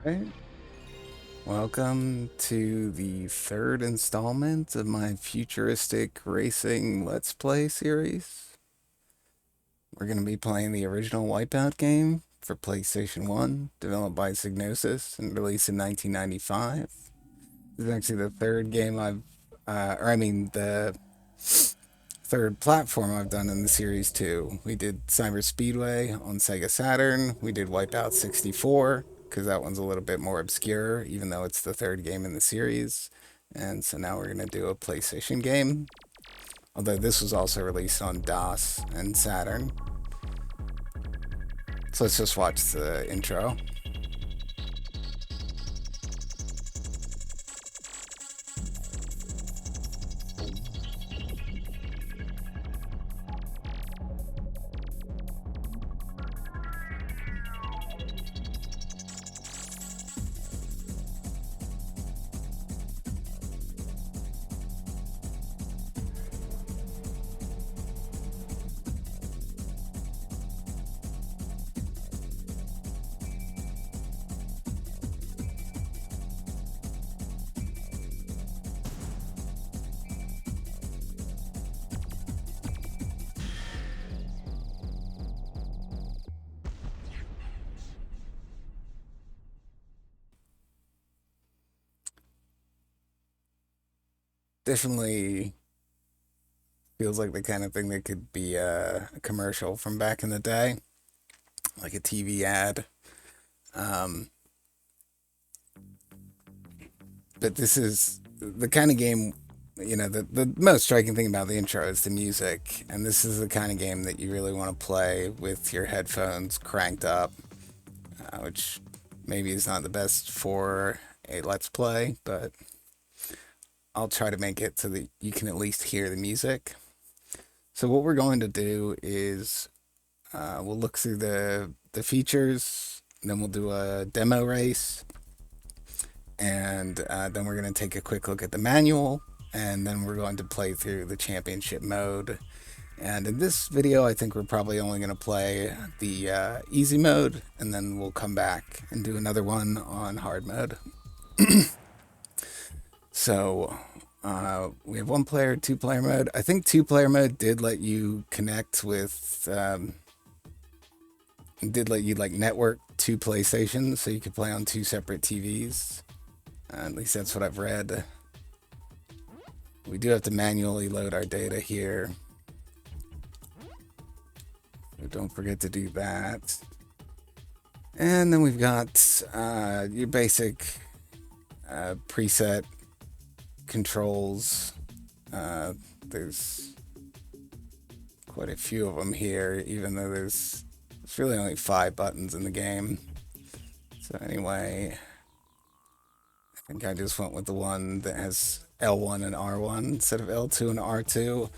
Alright, welcome to the third installment of my futuristic racing Let's Play series. We're going to be playing the original Wipeout game for PlayStation 1, developed by Psygnosis and released in 1995. This is actually the third game the third platform I've done in the series too. We did Cyber Speedway on Sega Saturn, we did Wipeout 64, because that one's a little bit more obscure, even though it's the third game in the series. And so now we're going to do a PlayStation game, although this was also released on DOS and Saturn. So let's just watch the intro. Definitely feels like the kind of thing that could be a commercial from back in the day, like a TV ad. Um, but this is the kind of game, the most striking thing about the intro is the music. And this is the kind of game that you really want to play with your headphones cranked up, which maybe is not the best for a Let's Play, but I'll try to make it so that you can at least hear the music. So what we're going to do is we'll look through the features, then we'll do a demo race, and then we're going to take a quick look at the manual, and then we're going to play through the championship mode. And in this video, I think we're probably only going to play the easy mode, and then we'll come back and do another one on hard mode. So we have one player, two-player mode. I think two-player mode did let you connect with, did let you like network two PlayStations, so you could play on two separate TVs. At least that's what I've read. We do have to manually load our data here. So don't forget to do that. And then we've got your basic preset controls. There's quite a few of them here, even though there's really only 5 buttons in the game. So anyway, I think I just went with the one that has L1 and R1 instead of L2 and R2.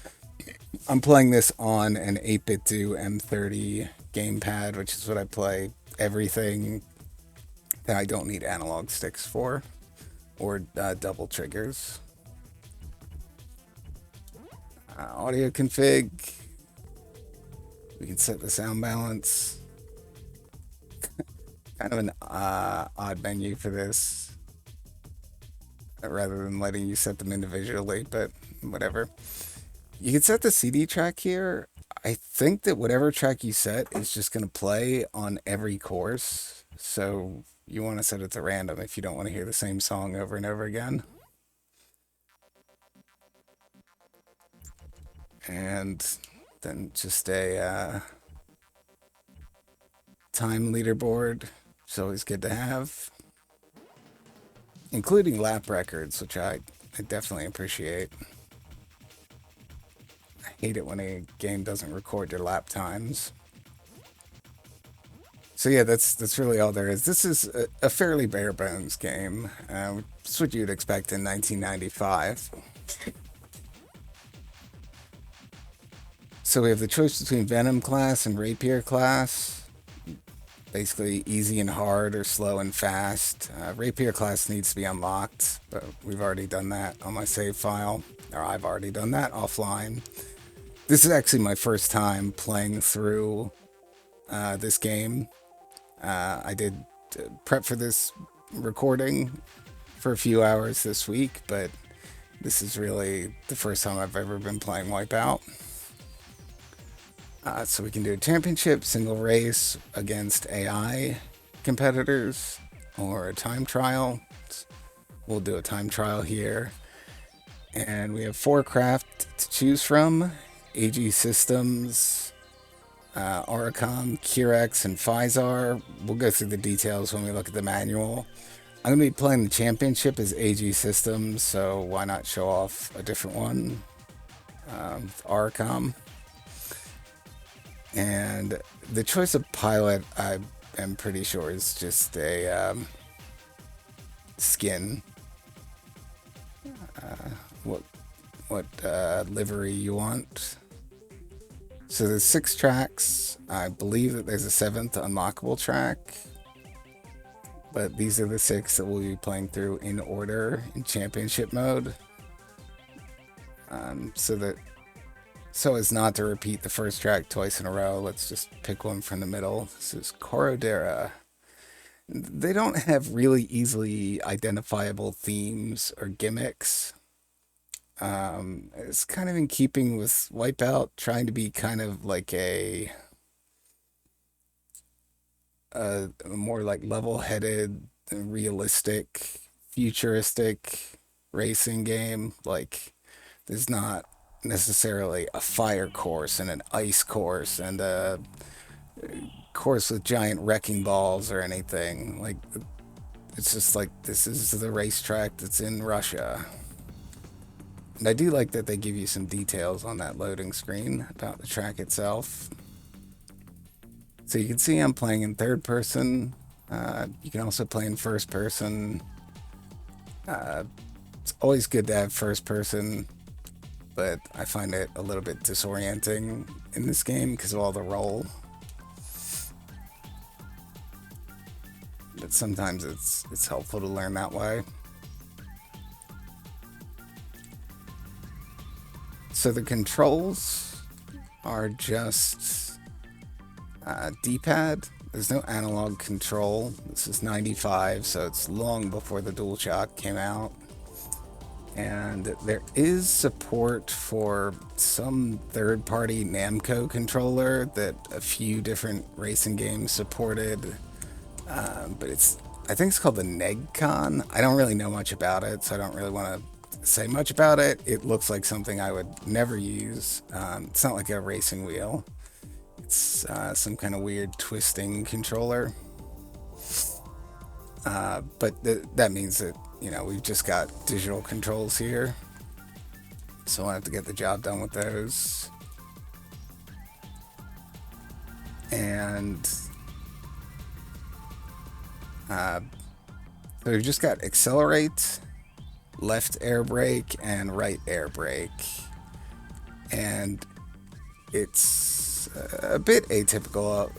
I'm playing this on an 8BitDo M30 gamepad, which is what I play everything that I don't need analog sticks for, or double triggers. Audio config. We can set the sound balance. Kind of an odd menu for this, rather than letting you set them individually, but whatever. You can set the CD track here. I think that whatever track you set is just going to play on every course, so you want to set it to random if you don't want to hear the same song over and over again. And then just a time leaderboard, which is always good to have, including lap records, which I definitely appreciate. I hate it when a game doesn't record your lap times. So yeah, that's really all there is. This is a fairly bare bones game. It's what you'd expect in 1995. So we have the choice between Venom Class and Rapier Class. Basically easy and hard, or slow and fast. Rapier Class needs to be unlocked, but we've already done that on my save file. Or I've already done that offline. This is actually my first time playing through this game. I did to prep for this recording for a few hours this week, but this is really the first time I've ever been playing Wipeout. So we can do a championship, single race against AI competitors, or a time trial. We'll do a time trial here. And we have 4 craft to choose from: AG Systems, Oricom, Curex, and Physar. We'll go through the details when we look at the manual. I'm going to be playing the championship as AG Systems, so why not show off a different one with Oricom. And the choice of pilot, I am pretty sure, is just a skin. What livery you want. So there's 6 tracks. I believe that there's a 7th unlockable track, but these are the 6 that we'll be playing through in order in championship mode. So as not to repeat the first track twice in a row, let's just pick one from the middle. This is Korodera. They don't have really easily identifiable themes or gimmicks. It's kind of in keeping with Wipeout, trying to be kind of like a more like level-headed, realistic, futuristic racing game. Like, there's not necessarily a fire course and an ice course and a course with giant wrecking balls or anything. Like, it's just like, this is the racetrack that's in Russia. And I do like that they give you some details on that loading screen about the track itself. So you can see I'm playing in third person. You can also play in first person. It's always good to have first person, but I find it a little bit disorienting in this game because of all the roll. But sometimes it's helpful to learn that way. So the controls are just D-pad. There's no analog control. This is 95, so it's long before the DualShock came out. And there is support for some third-party Namco controller that a few different racing games supported. But I think it's called the Negcon. I don't really know much about it, so I don't really want to say much about it. It looks like something I would never use. It's not like a racing wheel. It's some kind of weird twisting controller. But that means that, we've just got digital controls here. So I'll have to get the job done with those. And so we've just got accelerate, left air brake, and right air brake. And it's a bit atypical.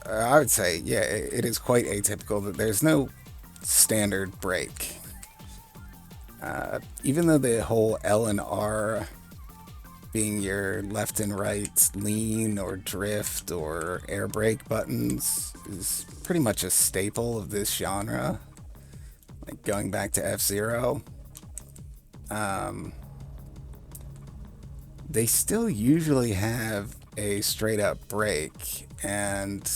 I would say, yeah, it is quite atypical that there's no standard brake. Even though the whole L and R being your left and right lean or drift or air brake buttons is pretty much a staple of this genre, like going back to F-Zero. They still usually have a straight up brake, and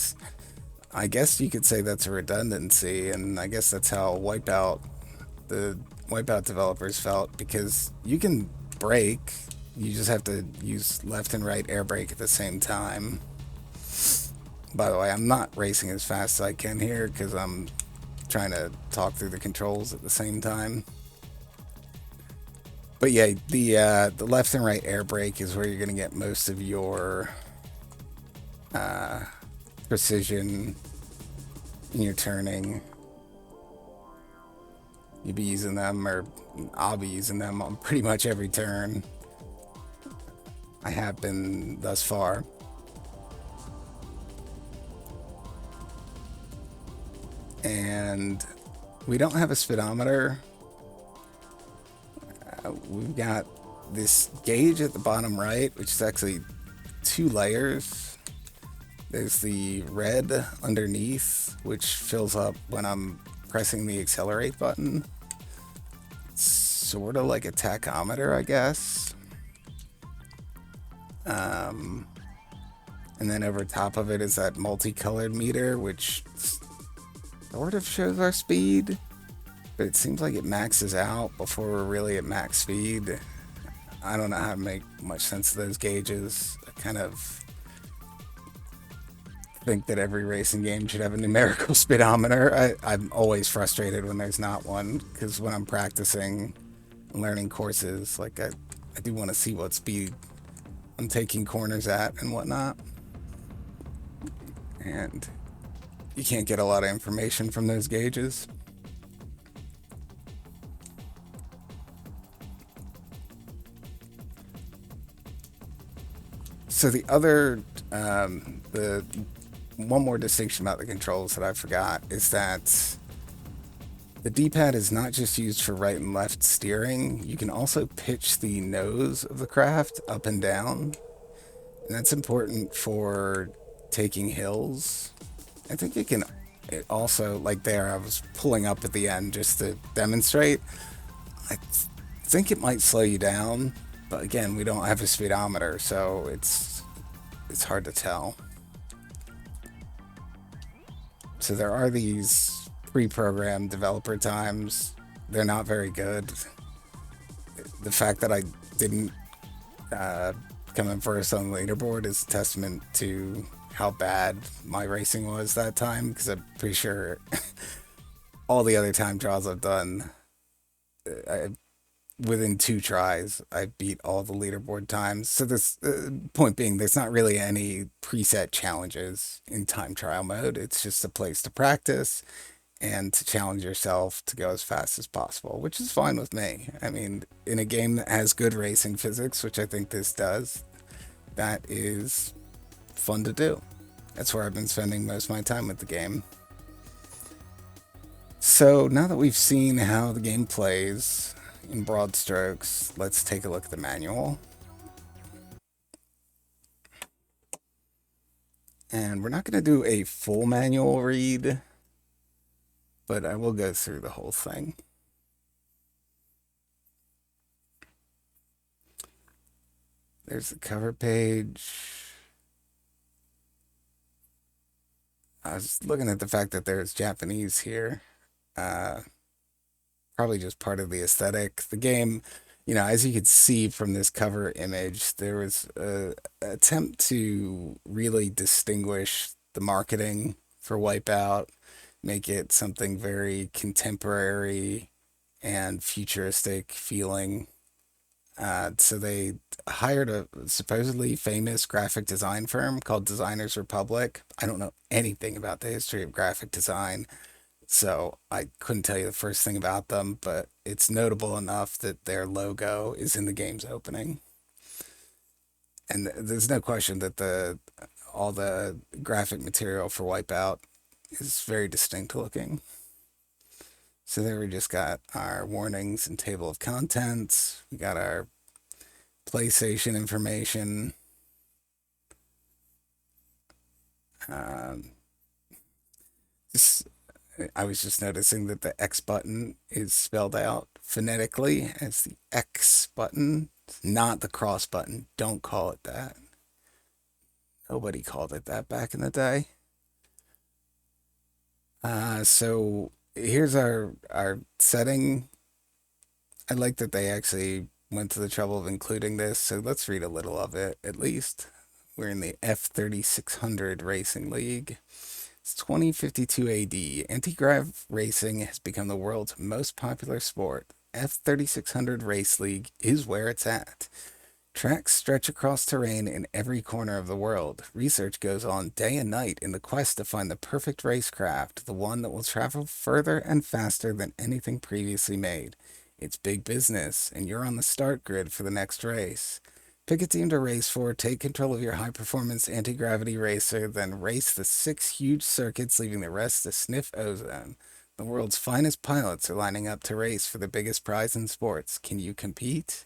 I guess you could say that's a redundancy, and I guess that's how the Wipeout developers felt, because you can brake, you just have to use left and right air brake at the same time. By the way, I'm not racing as fast as I can here because I'm trying to talk through the controls at the same time. But yeah, the left and right air brake is where you're going to get most of your precision in your turning. You'll be using them, or I'll be using them on pretty much every turn. I have been thus far. And we don't have a speedometer. We've got this gauge at the bottom right, which is actually 2 layers. There's the red underneath, which fills up when I'm pressing the accelerate button. Sort of like a tachometer, I guess. Um, and then over top of it is that multicolored meter, which sort of shows our speed, but it seems like it maxes out before we're really at max speed. I don't know how to make much sense of those gauges. I kind of think that every racing game should have a numerical speedometer. I'm always frustrated when there's not one, because when I'm practicing and learning courses, like I do want to see what speed I'm taking corners at and whatnot. And you can't get a lot of information from those gauges. So the one more distinction about the controls that I forgot is that the D-pad is not just used for right and left steering. You can also pitch the nose of the craft up and down, and that's important for taking hills. I think it also, like there, I was pulling up at the end just to demonstrate. I think it might slow you down, but again, we don't have a speedometer, so it's hard to tell. So there are these pre-programmed developer times. They're not very good. The fact that I didn't uh, come in first on the leaderboard is a testament to how bad my racing was that time, because I'm pretty sure all the other time trials I've done, I, within 2 tries, I beat all the leaderboard times. So this point being, there's not really any preset challenges in time trial mode. It's just a place to practice and to challenge yourself to go as fast as possible, which is fine with me. I mean, in a game that has good racing physics, which I think this does, that is fun to do. That's where I've been spending most of my time with the game. So now that we've seen how the game plays in broad strokes, let's take a look at the manual. And we're not going to do a full manual read, but I will go through the whole thing. There's the cover page. I was looking at the fact that there's Japanese here. Uh, Probably just part of the aesthetic. The game, as you could see from this cover image, there was a attempt to really distinguish the marketing for Wipeout, make it something very contemporary and futuristic feeling. So they hired a supposedly famous graphic design firm called Designers Republic. I don't know anything about the history of graphic design, so I couldn't tell you the first thing about them, but it's notable enough that their logo is in the game's opening. And there's no question that the all the graphic material for Wipeout is very distinct looking. So there we just got our warnings and table of contents. We got our PlayStation information. Um, this I was just noticing that the X button is spelled out phonetically as the X button, not the cross button. Don't call it that. Nobody called it that back in the day. So here's our setting. I like that they actually went to the trouble of including this. So let's read a little of it at least. We're in the F3600 Racing League. It's 2052 AD. Anti-grav racing has become the world's most popular sport. F3600 Race League is where it's at. Tracks stretch across terrain in every corner of the world. Research goes on day and night in the quest to find the perfect racecraft, the one that will travel further and faster than anything previously made. It's big business, and you're on the start grid for the next race. Pick a team to race for, take control of your high-performance anti-gravity racer, then race the 6 huge circuits, leaving the rest to sniff ozone. The world's finest pilots are lining up to race for the biggest prize in sports. Can you compete?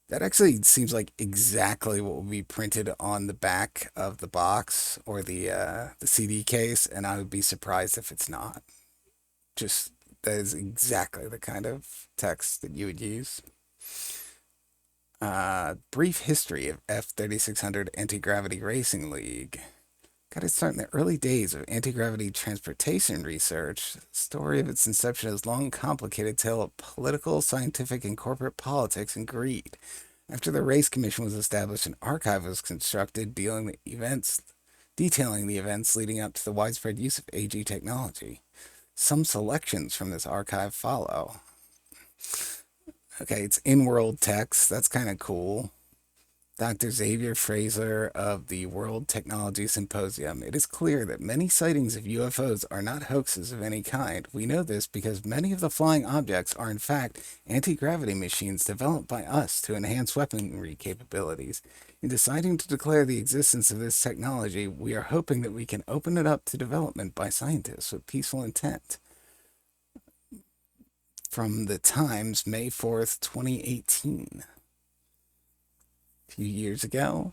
That actually seems like exactly what will be printed on the back of the box or the CD case, and I would be surprised if it's not. Just that is exactly the kind of text that you would use. Brief history of F3600 Anti-Gravity Racing League. Got its start in the early days of anti-gravity transportation research. The story of its inception is a long, complicated tale of political, scientific, and corporate politics and greed. After the race commission was established, an archive was constructed detailing the events leading up to the widespread use of AG technology. Some selections from this archive follow. Okay, it's in-world text. That's kind of cool. Dr. Xavier Fraser of the World Technology Symposium. It is clear that many sightings of UFOs are not hoaxes of any kind. We know this because many of the flying objects are in fact anti-gravity machines developed by us to enhance weaponry capabilities. In deciding to declare the existence of this technology, we are hoping that we can open it up to development by scientists with peaceful intent. From the Times, May 4th, 2018. A few years ago.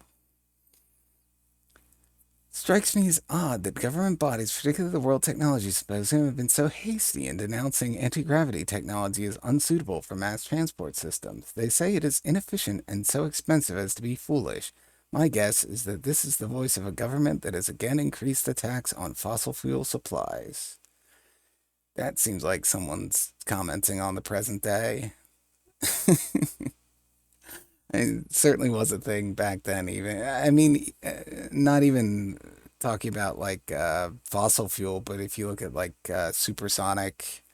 Strikes me as odd that government bodies, particularly the World Technology Symposium, have been so hasty in denouncing anti-gravity technology as unsuitable for mass transport systems. They say it is inefficient and so expensive as to be foolish. My guess is that this is the voice of a government that has again increased the tax on fossil fuel supplies. That seems like someone's commenting on the present day. It certainly was a thing back then, even. I mean, not even talking about like fossil fuel, but if you look at like supersonic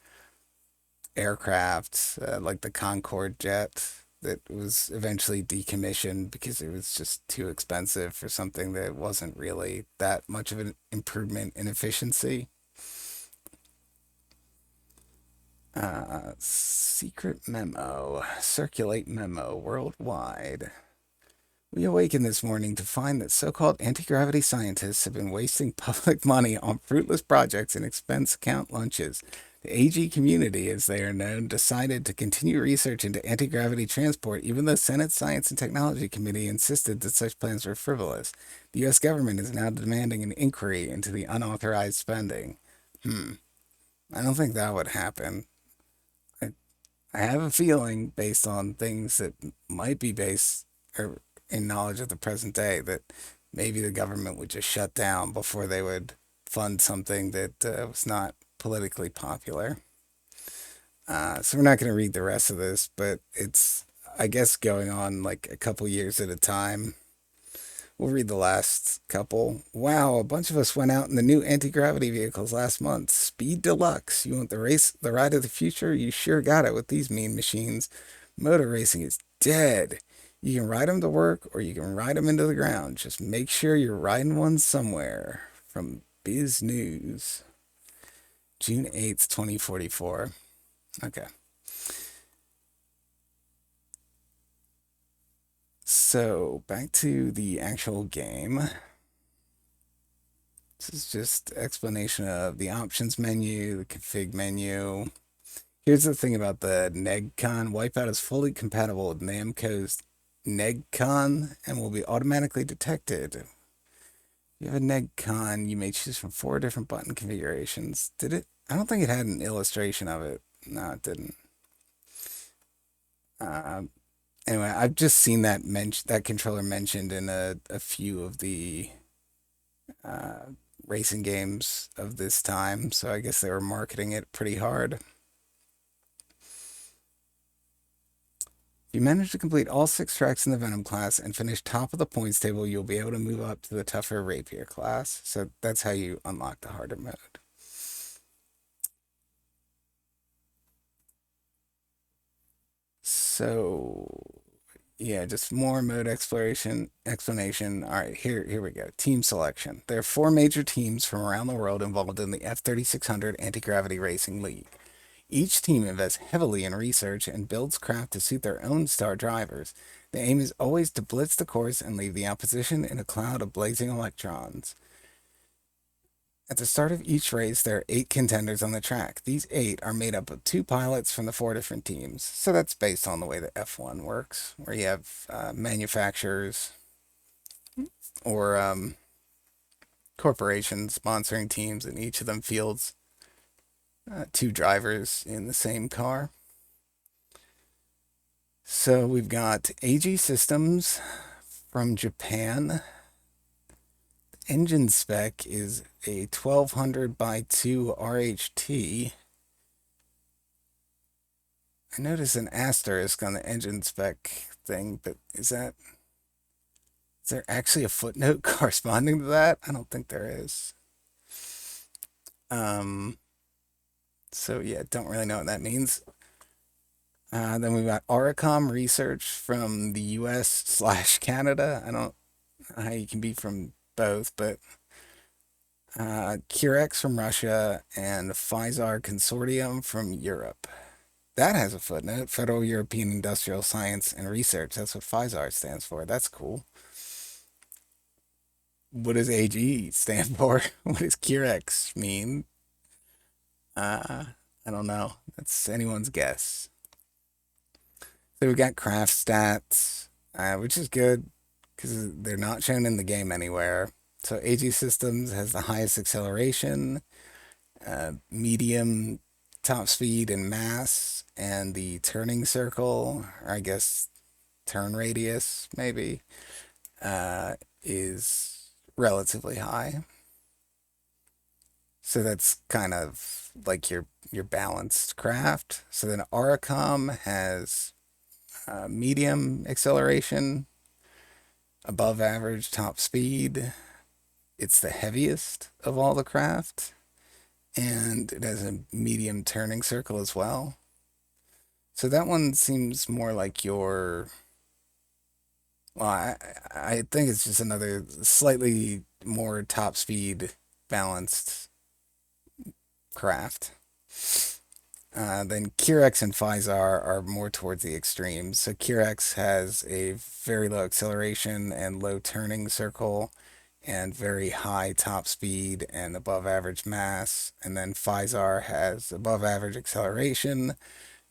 aircraft, like the Concorde jet that was eventually decommissioned because it was just too expensive for something that wasn't really that much of an improvement in efficiency. Secret memo. Circulate memo worldwide. We awakened this morning to find that so-called anti-gravity scientists have been wasting public money on fruitless projects and expense account lunches. The AG community, as they are known, decided to continue research into anti-gravity transport even though Senate Science and Technology Committee insisted that such plans were frivolous. The U.S. government is now demanding an inquiry into the unauthorized spending. I don't think that would happen. I have a feeling, based on things that might be based or in knowledge of the present day, that maybe the government would just shut down before they would fund something that was not politically popular. So we're not going to read the rest of this, but it's, I guess, going on like a couple years at a time. We'll read the last couple. Wow, a bunch of us went out in the new anti-gravity vehicles last month. Speed Deluxe. You want the ride of the future? You sure got it with these mean machines. Motor racing is dead. You can ride them to work or you can ride them into the ground. Just make sure you're riding one somewhere. From Biz News. June 8th, 2044. Okay. So, back to the actual game. This is just explanation of the options menu, the config menu. Here's the thing about the NegCon. Wipeout is fully compatible with Namco's NegCon and will be automatically detected. If you have a NegCon, you may choose from 4 different button configurations. Did it? I don't think it had an illustration of it. No, it didn't. Anyway, I've just seen that controller mentioned in a few of the uh, racing games of this time, so I guess they were marketing it pretty hard. If you manage to complete all 6 tracks in the Venom class and finish top of the points table, you'll be able to move up to the tougher Rapier class. So that's how you unlock the harder mode. So yeah, just more mode explanation. All right, here we go. Team selection. There are 4 major teams from around the world involved in the F3600 Anti-Gravity Racing League. Each team invests heavily in research and builds craft to suit their own star drivers. The aim is always to blitz the course and leave the opposition in a cloud of blazing electrons. At the start of each race, there are 8 contenders on the track. These 8 are made up of 2 pilots from the 4 different teams. So that's based on the way that F1 works, where you have manufacturers or corporations sponsoring teams, and each of them fields 2 drivers in the same car. So we've got AG Systems from Japan. Engine spec is a 1200 by 2 RHT. I noticed an asterisk on the engine spec thing, but is there actually a footnote corresponding to that? I don't think there is. Um, so yeah, don't really know what that means. Then we've got Oricom Research from the US/Canada. I don't know how you can be from both, but Curex from Russia and Pfizer Consortium from Europe. That has a footnote. Federal European Industrial Science and Research. That's what Pfizer stands for. That's cool. What does AG stand for? What does Curex mean? I don't know. That's anyone's guess. So we've got craft stats, which is good because they're not shown in the game anywhere. So AG Systems has the highest acceleration, medium top speed and mass, and the turning circle, or I guess turn radius, maybe, is relatively high. So that's kind of like your balanced craft. So then Oricom has medium acceleration, above average top speed. It's the heaviest of all the craft, and it has a medium turning circle as well. So that one seems more like your. Well, I think it's just another slightly more top speed balanced craft. Then Curex and Pfizer are more towards the extremes. So Curex has a very low acceleration and low turning circle, and very high top speed and above average mass. And then Pfizer has above average acceleration,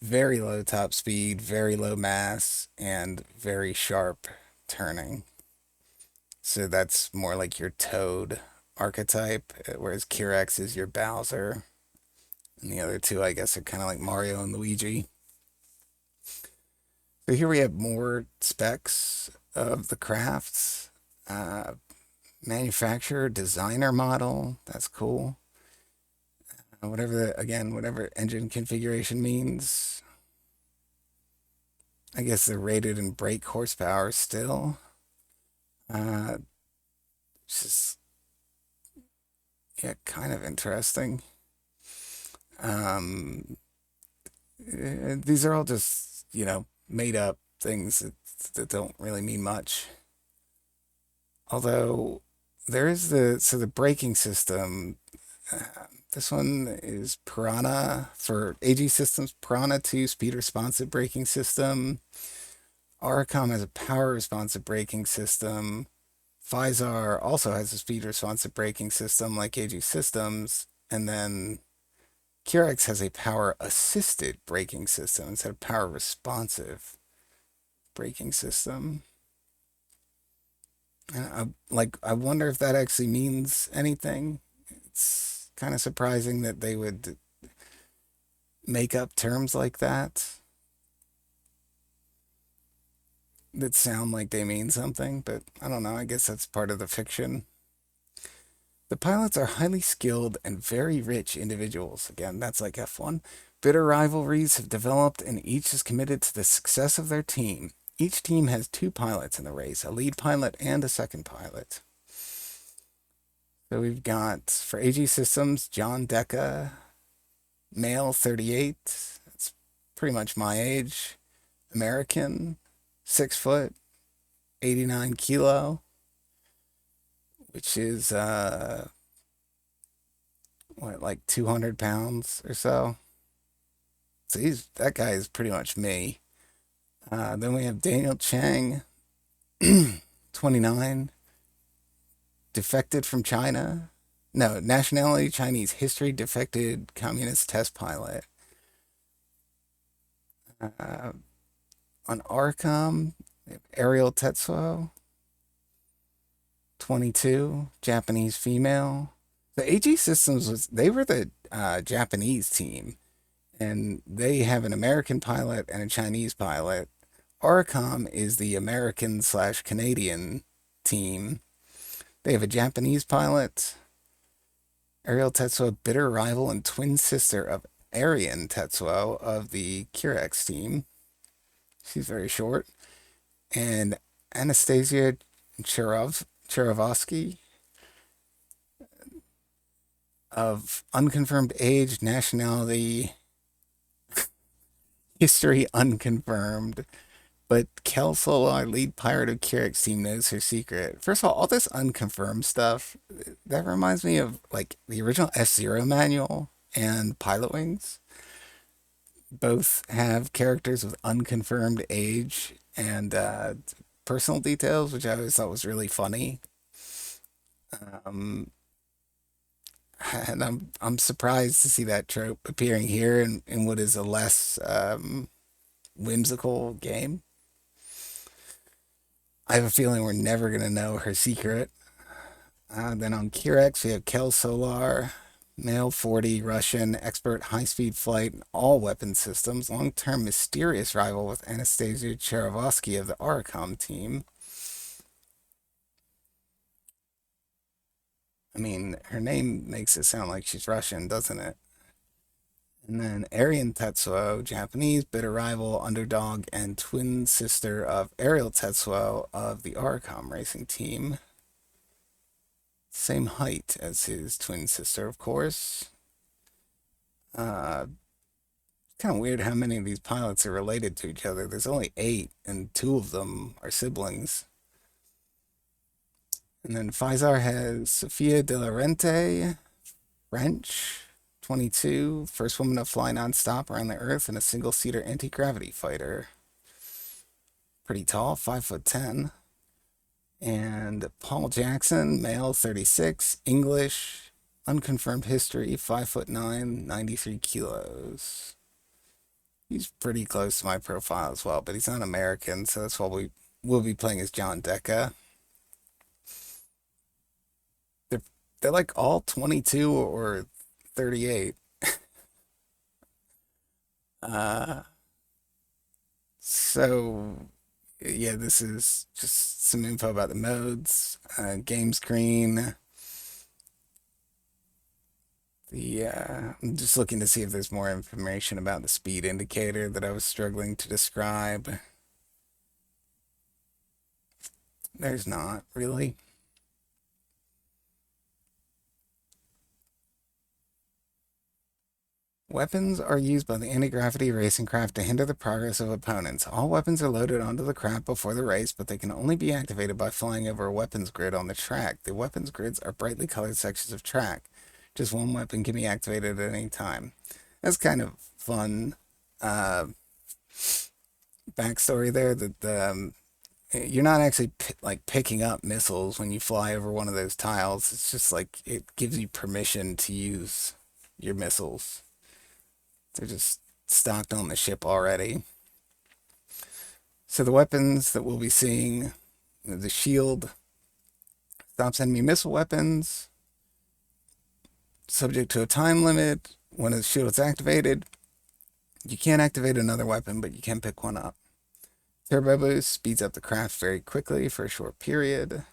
very low top speed, very low mass, and very sharp turning. So that's more like your Toad archetype, whereas Curex is your Bowser. And the other two, I guess, are kind of like Mario and Luigi. So here we have more specs of the crafts. Uh, Manufacturer, designer model. That's cool. Whatever engine configuration means. I guess they're rated in brake horsepower still. Uh, it's just, yeah, kind of interesting. Um, these are all just, made up things that don't really mean much. Although there is the braking system. This one is Piranha for AG Systems, Piranha 2 speed responsive braking system. Oricom has a power responsive braking system. Pfizer also has a speed responsive braking system like AG Systems. And then Curex has a power assisted braking system instead of power responsive braking system. And I wonder if that actually means anything. It's kind of surprising that they would make up terms like that sound like they mean something, but I don't know. I guess that's part of the fiction. The pilots are highly skilled and very rich individuals. Again, that's like F1. Bitter rivalries have developed, and each is committed to the success of their team. Each team has 2 pilots in the race, a lead pilot and a second pilot. So we've got, for AG Systems, John Deca, male, 38. That's pretty much my age. American, 6 foot, 89 kilo, which is, like 200 pounds or so. So that guy is pretty much me. Then we have Daniel Chang, 29, defected from China, No, nationality Chinese, history defected communist test pilot. Uh, on Arcom, Ariel Tetsuo, 22, Japanese female. The AG Systems was they were the Japanese team, and they have an American pilot and a Chinese pilot. Arcom is the American slash Canadian team. They have a Japanese pilot, Ariel Tetsuo, bitter rival and twin sister of Arian Tetsuo of the Curex team. She's very short. And Anastasia Cherovsky of unconfirmed age, nationality, history unconfirmed. But Kel Solar, lead pirate of Curex team, knows her secret. First of all this unconfirmed stuff, that reminds me of like the original F-Zero manual and Pilot Wings. Both have characters with unconfirmed age and personal details, which I always thought was really funny. Um, and I'm surprised to see that trope appearing here in what is a less whimsical game. I have a feeling we're never gonna know her secret. Then on Kirex, we have Kel Solar, male 40, Russian, expert high speed flight and all weapon systems, long term mysterious rival with Anastasia Cherovsky of the Arcom team. I mean, her name makes it sound like she's Russian, doesn't it? And then Arian Tetsuo, Japanese, bitter rival, underdog, and twin sister of Ariel Tetsuo of the Arcom racing team. Same height as his twin sister, of course. Uh, Kind of weird how many of these pilots are related to each other. There's only eight, and two of them are siblings. And then Faisar has Sofia de la Rente, French, 22, first woman to fly nonstop around the Earth in a single-seater anti-gravity fighter. Pretty tall, 5'10". And Paul Jackson, male, 36, English, unconfirmed history, 5'9", 93 kilos. He's pretty close to my profile as well, but he's not American, so that's why will be playing as John Decca. They're they're like all 22 or 38. Uh, so yeah, this is just some info about the modes. Game screen. I'm just looking to see if there's more information about the speed indicator that I was struggling to describe. There's not really. Weapons are used by the anti-gravity racing craft to hinder the progress of opponents. All weapons are loaded onto the craft before the race, but they can only be activated by flying over a weapons grid on the track. The weapons grids are brightly colored sections of track. Just one weapon can be activated at any time. That's kind of fun uh, backstory there that you're not actually like picking up missiles when you fly over one of those tiles. It's just like it gives you permission to use your missiles. They're just stocked on the ship already. So the weapons that we'll be seeing, the shield stops enemy missile weapons, subject to a time limit. When the shield is activated, you can't activate another weapon, but you can pick one up. Turbo boost speeds up the craft very quickly for a short period.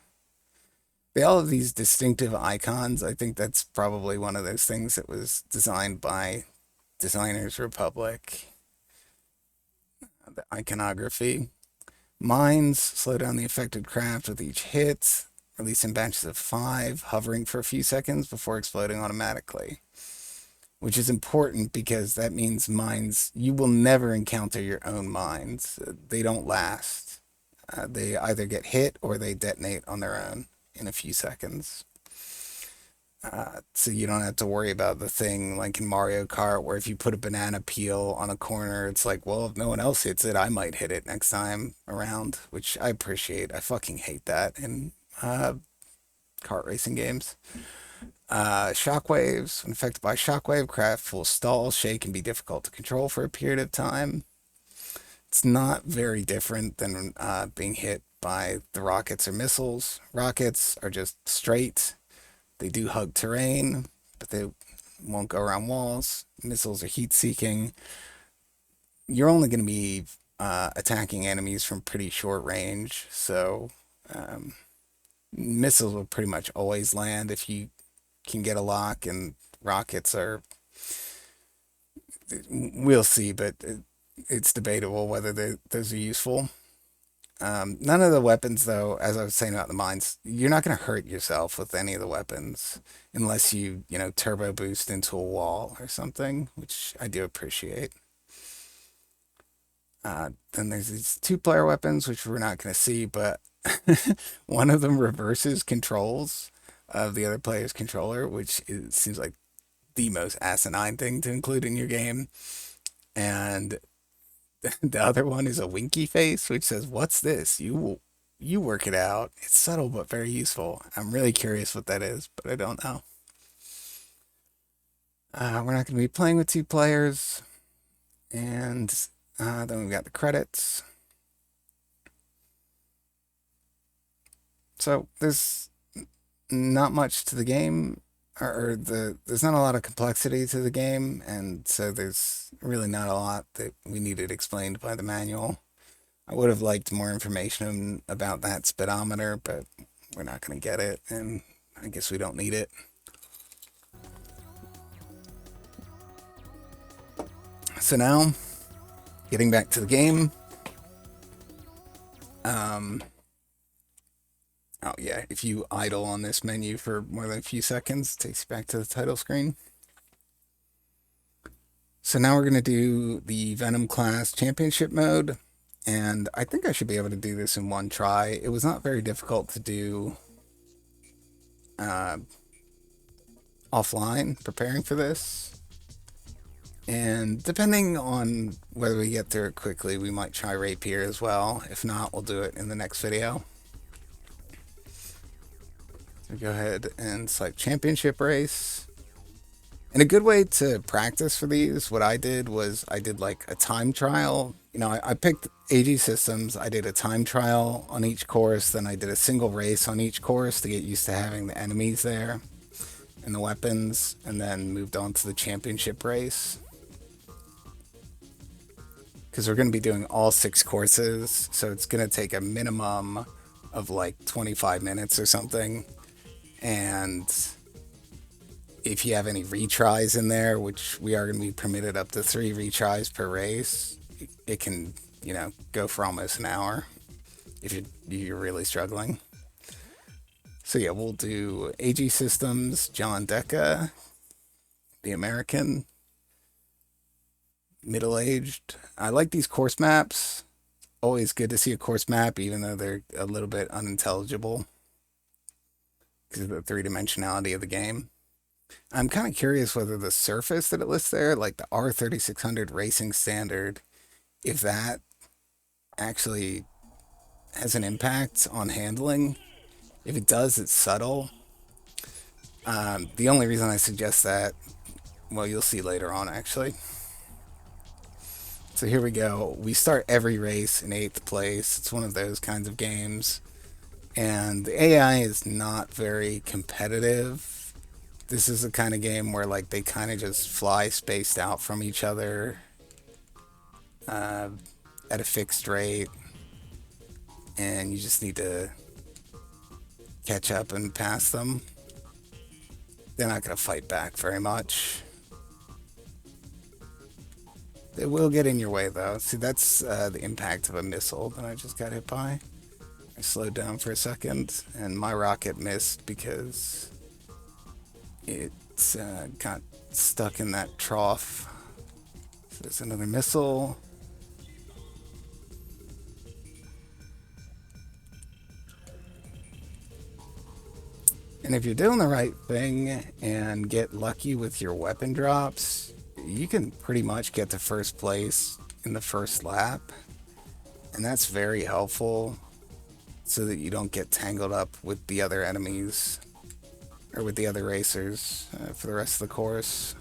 They all have these distinctive icons. I think that's probably one of those things that was designed by Designers Republic. The iconography. Mines slow down the affected craft with each hit, release in batches of 5, hovering for a few seconds before exploding automatically. Which is important because that means mines, you will never encounter your own mines. They don't last. They either get hit or they detonate on their own in a few seconds. So you don't have to worry about the thing like in Mario Kart where if you put a banana peel on a corner, it's like, well, if no one else hits it, I might hit it next time around, which I appreciate. I fucking hate that in kart racing games. Shockwaves. When affected by shockwave, craft will stall, shake, and be difficult to control for a period of time. It's not very different than being hit by the rockets or missiles. Rockets are just straight. They do hug terrain, but they won't go around walls. Missiles are heat-seeking. You're only going to be attacking enemies from pretty short range, so um, missiles will pretty much always land if you can get a lock, and rockets are, we'll see, but it's debatable whether those are useful. None of the weapons, though, as I was saying about the mines, you're not going to hurt yourself with any of the weapons unless you turbo boost into a wall or something, which I do appreciate. Then there's these two-player weapons, which we're not going to see, but one of them reverses controls of the other player's controller, which seems like the most asinine thing to include in your game. And the other one is a winky face, which says, "What's this? You work it out." It's subtle but very useful. I'm really curious what that is, but I don't know. We're not going to be playing with two players, and then we've got the credits. So there's not much to the game, there's not a lot of complexity to the game, and so there's really not a lot that we needed explained by the manual. I would have liked more information about that speedometer, but we're not going to get it, and I guess we don't need it. So now, getting back to the game. Oh yeah, if you idle on this menu for more than a few seconds, it takes you back to the title screen. So now we're going to do the Venom Class Championship mode, and I think I should be able to do this in one try. It was not very difficult to do offline, preparing for this. And depending on whether we get through it quickly, we might try Rapier as well. If not, we'll do it in the next video. So go ahead and select Championship Race. And a good way to practice for these, what I did was I did like a time trial. I picked AG Systems. I did a time trial on each course. Then I did a single race on each course to get used to having the enemies there and the weapons. And then moved on to the championship race. Because we're going to be doing all 6 courses. So it's going to take a minimum of like 25 minutes or something. And if you have any retries in there, which we are going to be permitted up to 3 retries per race, it can, go for almost an hour if you're really struggling. So yeah, we'll do AG Systems, John Deca, the American, middle-aged. I like these course maps. Always good to see a course map, even though they're a little bit unintelligible because of the 3-dimensionality of the game. I'm kind of curious whether the surface that it lists there, like the R3600 Racing Standard, if that actually has an impact on handling. If it does, it's subtle. The only reason I suggest that, well, you'll see later on, actually. So here we go. We start every race in 8th place. It's one of those kinds of games. And the AI is not very competitive. This is the kind of game where like they kind of just fly spaced out from each other at a fixed rate, and you just need to catch up and pass them. They're not going to fight back very much. They will get in your way though. See, that's the impact of a missile that I just got hit by. I slowed down for a second, and my rocket missed because it got stuck in that trough. So there's another missile. And if you're doing the right thing and get lucky with your weapon drops, you can pretty much get to first place in the first lap. And that's very helpful so that you don't get tangled up with the other enemies or with the other racers for the rest of the course.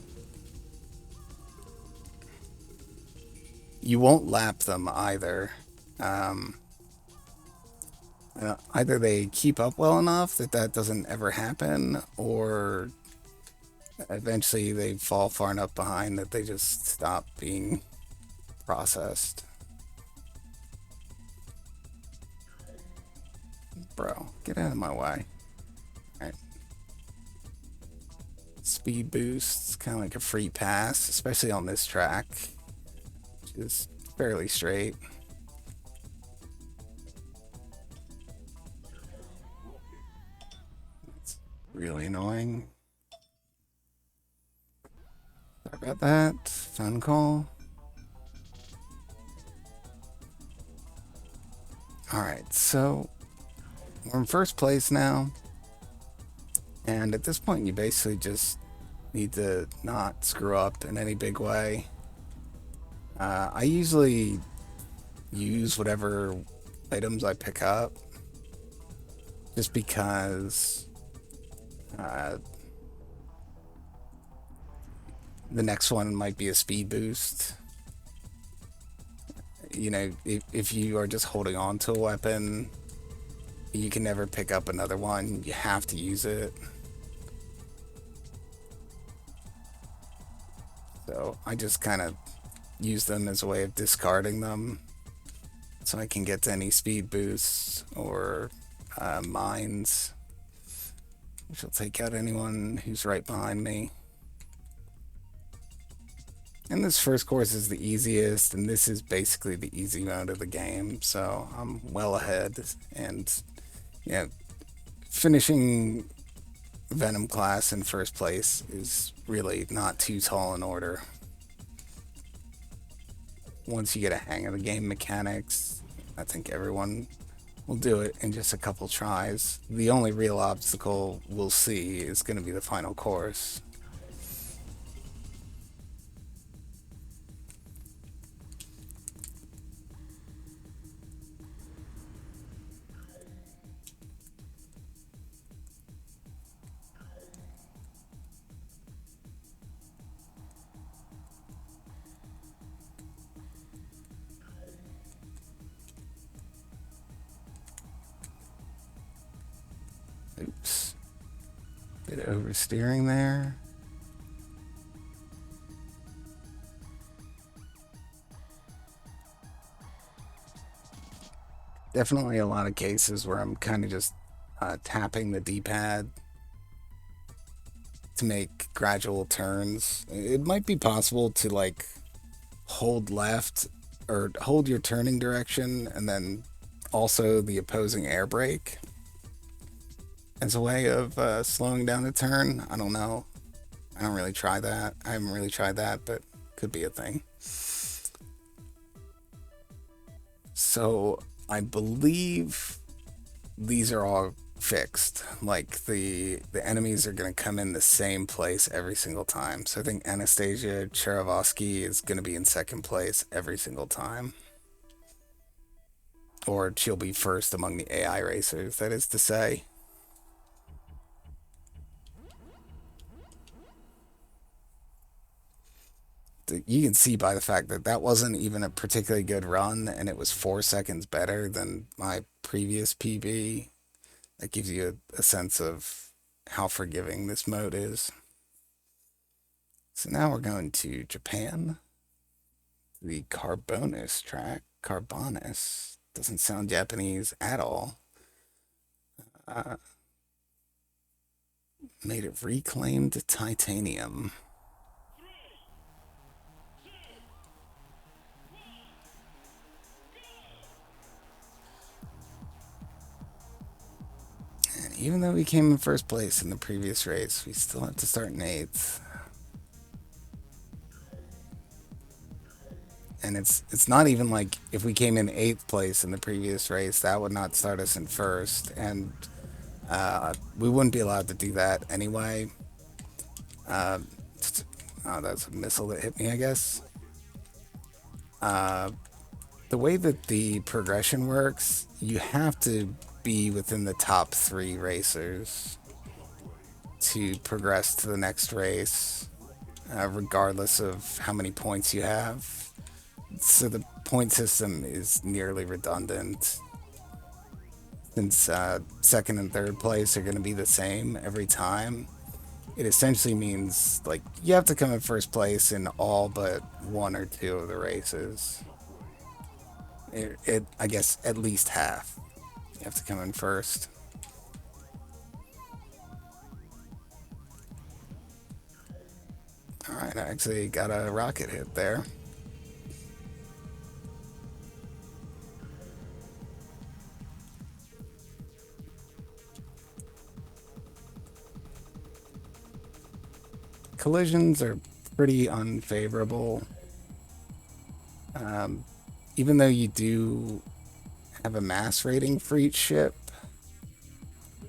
You won't lap them either. Um, Either they keep up well enough that that doesn't ever happen, or eventually they fall far enough behind that they just stop being processed. Bro, get out of my way. Alright. Speed boosts, kind of like a free pass, especially on this track, which is fairly straight. It's really annoying. Sorry about that. Phone call. Alright, so we're in first place now. And at this point, you basically just need to not screw up in any big way. I usually use whatever items I pick up just because the next one might be a speed boost. You know, if you are just holding on to a weapon, you can never pick up another one. You have to use it. So I just kind of use them as a way of discarding them so I can get to any speed boosts or mines, which will take out anyone who's right behind me. And this first course is the easiest, and this is basically the easy mode of the game, so I'm well ahead. And yeah, finishing Venom Class in first place is really not too tall an order. Once you get a hang of the game mechanics, I think everyone will do it in just a couple tries. The only real obstacle we'll see is going to be the final course. Oops. Bit of oversteering there. Definitely a lot of cases where I'm kind of just tapping the D-pad to make gradual turns. It might be possible to like hold left or hold your turning direction and then also the opposing air brake as a way of slowing down the turn. I don't know. I don't really try that. I haven't really tried that, but could be a thing. So I believe these are all fixed. Like the enemies are going to come in the same place every single time. So I think Anastasia Cherovsky is going to be in second place every single time. Or she'll be first among the AI racers, that is to say. You can see by the fact that that wasn't even a particularly good run and it was 4 seconds better than my previous PB. That gives you a sense of how forgiving this mode is. So now we're going to Japan. The Carbonis track. Carbonis. Doesn't sound Japanese at all. Made of reclaimed titanium. And even though we came in first place in the previous race, we still have to start in 8th. And it's not even like if we came in 8th place in the previous race, that would not start us in first. And we wouldn't be allowed to do that anyway. Oh, that's a missile that hit me, I guess. The way that the progression works, you have to be within the top 3 racers. to progress to the next race, regardless of how many points you have. So the point system is nearly redundant since second and third place are going to be the same every time. It essentially means like you have to come in first place in all but one or two of the races. I guess at least half. You have to come in first. All right, I actually got a rocket hit there. Collisions are pretty unfavorable. Even though you do have a mass rating for each ship,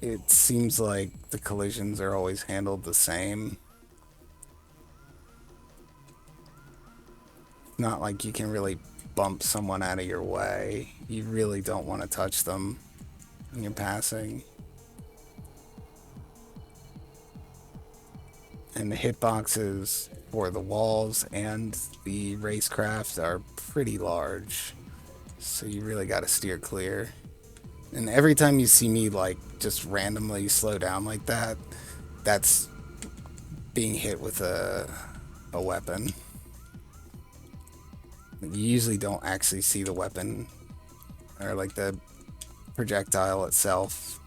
it seems like the collisions are always handled the same. Not like you can really bump someone out of your way. You really don't want to touch them when you're passing. And the hitboxes for the walls and the racecraft are pretty large. So you really got to steer clear. And every time you see me like just randomly slow down like that, that's being hit with a weapon. You usually don't actually see the weapon or like the projectile itself.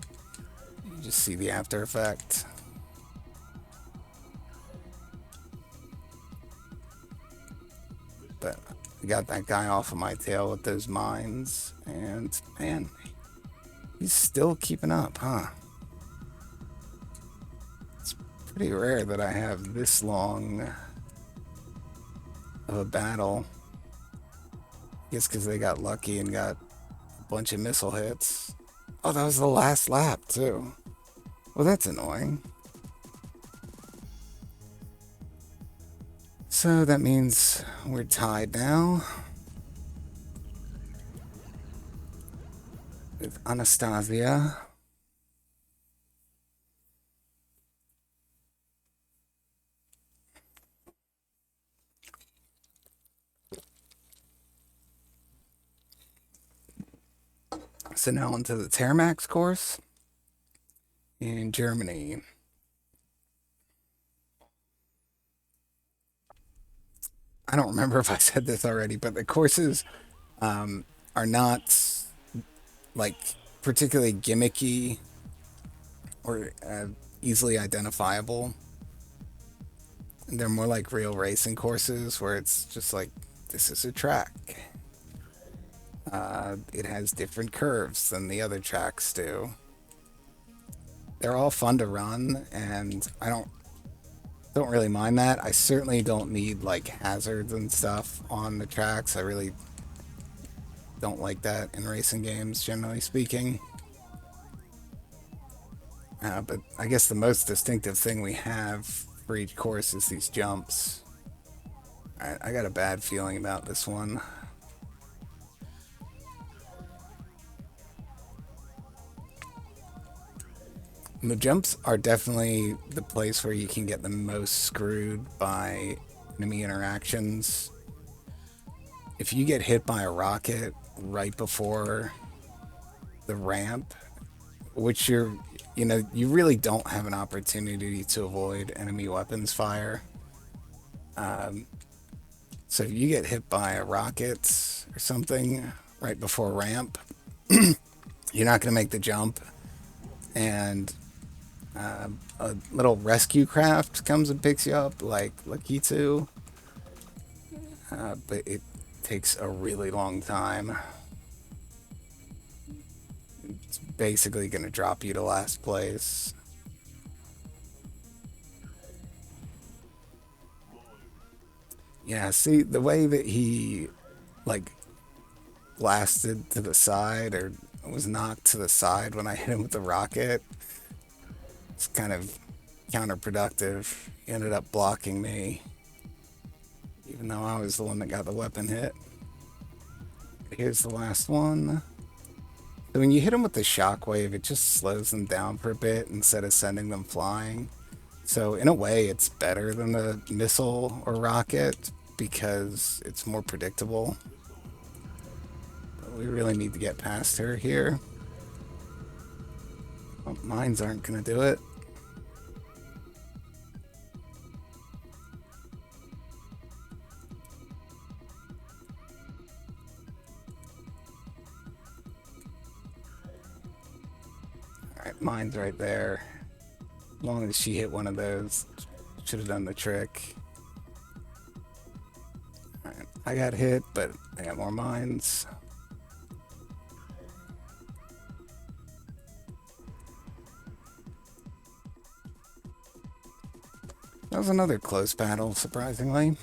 You just see the after effect. But I got that guy off of my tail with those mines, and man, he's still keeping up, huh? It's pretty rare that I have this long of a battle. I guess because they got lucky and got a bunch of missile hits. Oh, that was the last lap, too. Well, that's annoying. So that means we're tied now with Anastasia. So now onto the Termax course in Germany. I don't remember if I said this already, but the courses are not like particularly gimmicky or easily identifiable. They're more like real racing courses where it's just like, this is a track. It has different curves than the other tracks do. They're all fun to run, and I don't really mind that. I certainly don't need like hazards and stuff on the tracks. I really don't like that in racing games, generally speaking. But I guess the most distinctive thing we have for each course is these jumps. I got a bad feeling about this one. And the jumps are definitely the place where you can get the most screwed by enemy interactions. If you get hit by a rocket right before the ramp, which you really don't have an opportunity to avoid enemy weapons fire. So if you get hit by a rocket or something right before ramp, you're not going to make the jump, and a little rescue craft comes and picks you up, like Lakitu, but it takes a really long time. It's basically going to drop you to last place. Yeah, see, the way that he, like, blasted to the side or was knocked to the side when I hit him with the rocket, it's kind of counterproductive. He ended up blocking me, even though I was the one that got the weapon hit. Here's the last one. So when you hit them with the shockwave, it just slows them down for a bit instead of sending them flying. So in a way, it's better than the missile or rocket because it's more predictable. But we really need to get past her here. Oh, mines aren't going to do it. Alright, mine's right there. As long as she hit one of those, should have done the trick. Alright, I got hit, but I got more mines. That was another close battle, surprisingly.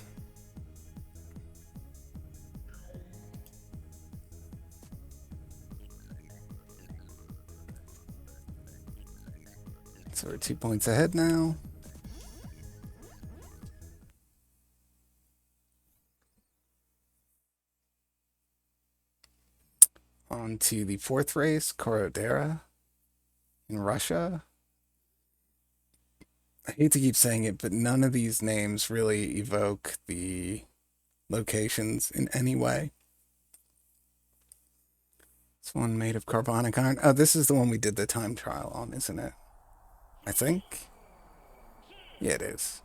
So we're 2 points ahead now. On to the fourth race, Korodera in Russia. I hate to keep saying it, but none of these names really evoke the locations in any way. This one made of carbonic iron. Oh, this is the one we did the time trial on, isn't it? I think. Yeah, it is.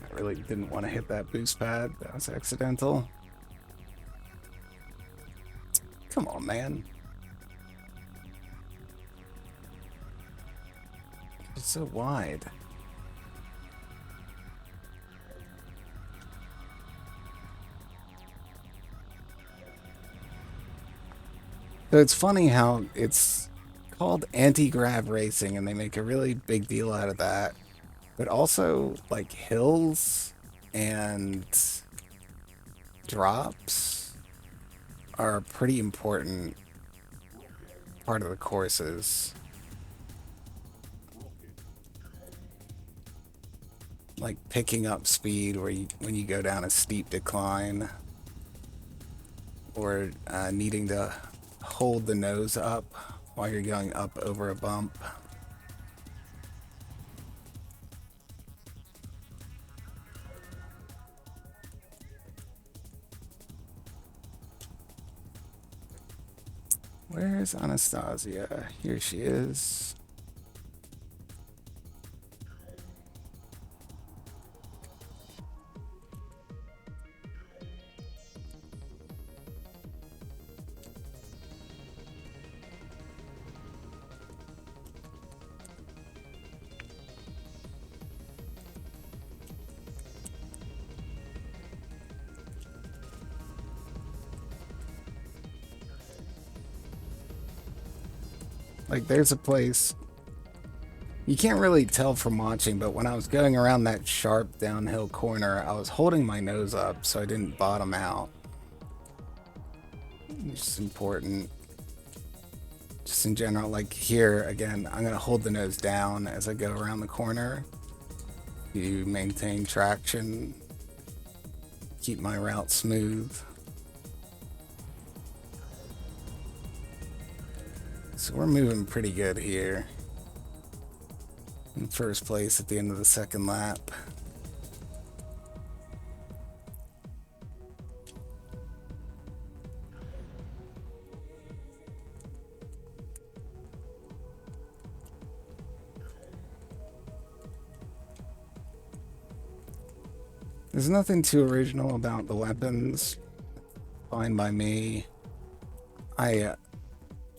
I really didn't want to hit that boost pad. That was accidental. Come on, man. It's so wide. So it's funny how it's called anti-grav racing and they make a really big deal out of that. But also, like, hills and drops are a pretty important part of the courses. Like picking up speed when you go down a steep decline, or needing to hold the nose up while you're going up over a bump. Where's Anastasia? Here she is. Like, there's a place, you can't really tell from watching, but when I was going around that sharp downhill corner, I was holding my nose up so I didn't bottom out. Which is important. Just in general, like here, again, I'm going to hold the nose down as I go around the corner to maintain traction, keep my route smooth. So we're moving pretty good here. In first place at the end of the second lap. There's nothing too original about the weapons. Fine by me. I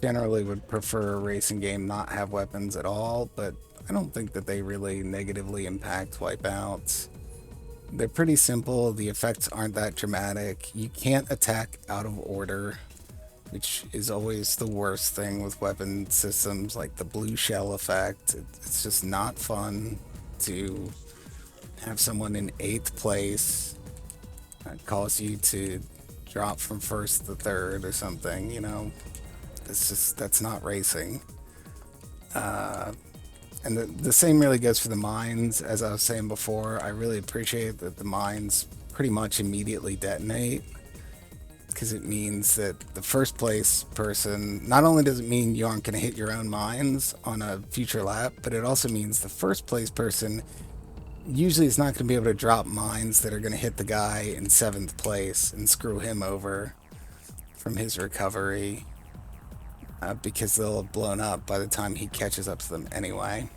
generally would prefer a racing game not have weapons at all, but I don't think that they really negatively impact Wipeout. They're pretty simple, the effects aren't that dramatic. You can't attack out of order. which is always the worst thing with weapon systems, like the blue shell effect. It's just not fun to have someone in 8th place cause you to drop from 1st to 3rd or something, you know. It's just, that's not racing. And the same really goes for the mines. As I was saying before, I really appreciate that the mines pretty much immediately detonate, because it means that the first place person, not only does it mean you aren't going to hit your own mines on a future lap, but it also means the first place person usually is not going to be able to drop mines that are going to hit the guy in 7th place and screw him over from his recovery, because they'll have blown up by the time he catches up to them anyway.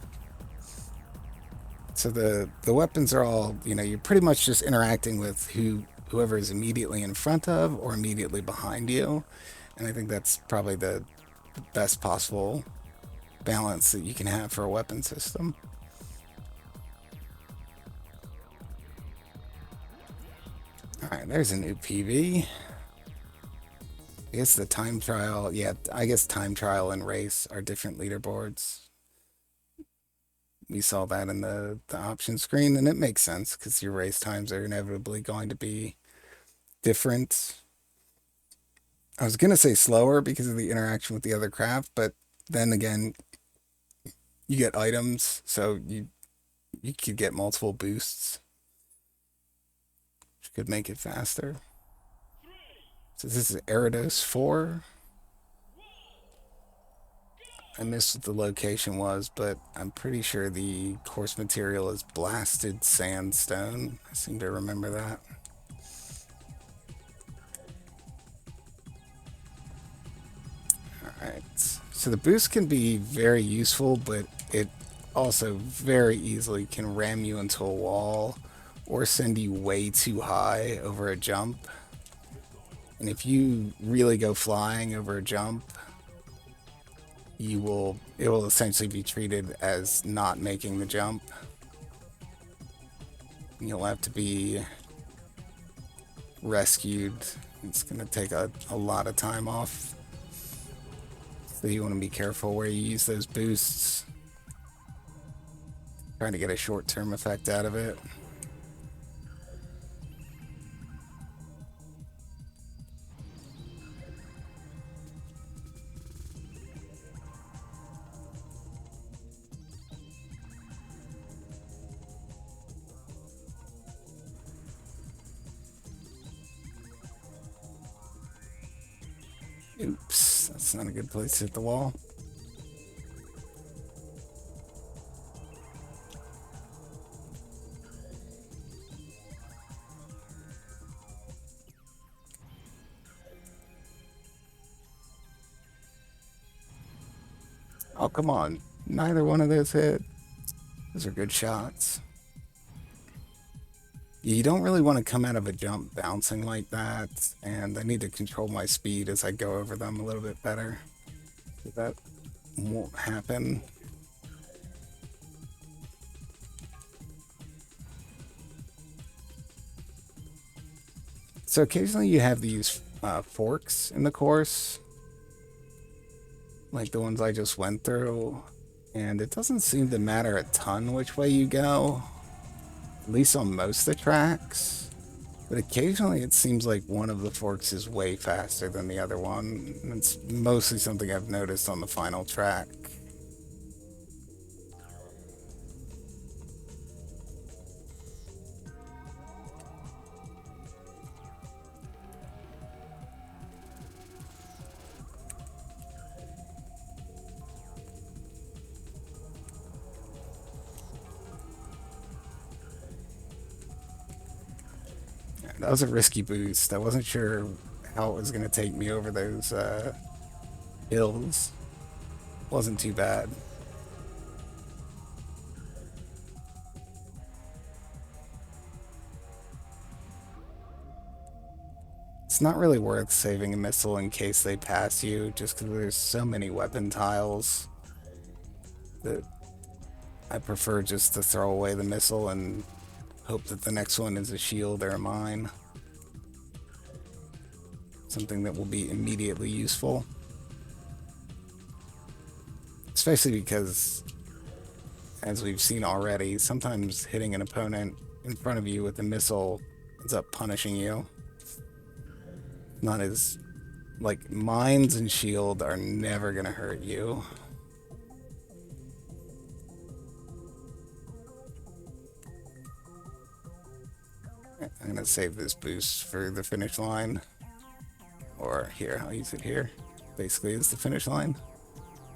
So the weapons are all, you know, you're pretty much just interacting with whoever is immediately in front of or immediately behind you. And I think that's probably the best possible balance that you can have for a weapon system. Alright, there's a new PV. I guess the time trial, yeah, I guess time trial and race are different leaderboards. We saw that in the option screen, and it makes sense because your race times are inevitably going to be different. I was going to say slower because of the interaction with the other craft, but then again, you get items, so you could get multiple boosts, which could make it faster. So this is Eridos 4. I missed what the location was, but I'm pretty sure the course material is blasted sandstone. I seem to remember that. Alright, so the boost can be very useful, but it also very easily can ram you into a wall or send you way too high over a jump. And if you really go flying over a jump, it will essentially be treated as not making the jump. You'll have to be rescued. It's going to take a lot of time off. So you want to be careful where you use those boosts. Trying to get a short-term effect out of it. Oops, that's not a good place to hit the wall. Oh, come on. Neither one of those hit. Those are good shots. You don't really want to come out of a jump bouncing like that, and I need to control my speed as I go over them a little bit better. That won't happen. So occasionally you have these forks in the course, like the ones I just went through, and it doesn't seem to matter a ton which way you go, at least on most of the tracks. But occasionally it seems like one of the forks is way faster than the other one. It's mostly something I've noticed on the final track. That was a risky boost. I wasn't sure how it was going to take me over those hills. Wasn't too bad. It's not really worth saving a missile in case they pass you, just because there's so many weapon tiles that I prefer just to throw away the missile and hope that the next one is a shield or a mine. something that will be immediately useful. Especially because, as we've seen already, sometimes hitting an opponent in front of you with a missile ends up punishing you. Not as, like, mines and shield are never gonna hurt you. I'm gonna save this boost for the finish line. Or here, I'll use it here. Basically, it's the finish line.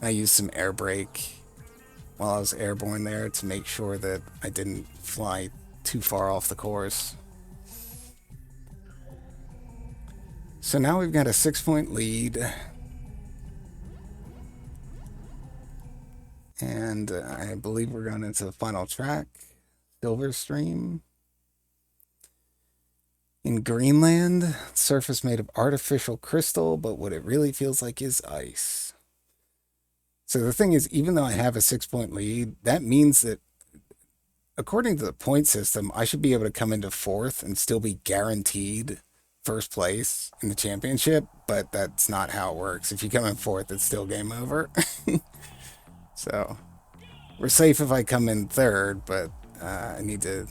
I used some air brake while I was airborne there to make sure that I didn't fly too far off the course. So now we've got a 6-point lead. And I believe we're going into the final track, Silver Stream. In Greenland, surface made of artificial crystal, but what it really feels like is ice. So the thing is, even though I have a 6-point lead, that means that according to the point system, I should be able to come into 4th and still be guaranteed 1st place in the championship, but that's not how it works. If you come in 4th, it's still game over. So we're safe if I come in 3rd, but I need to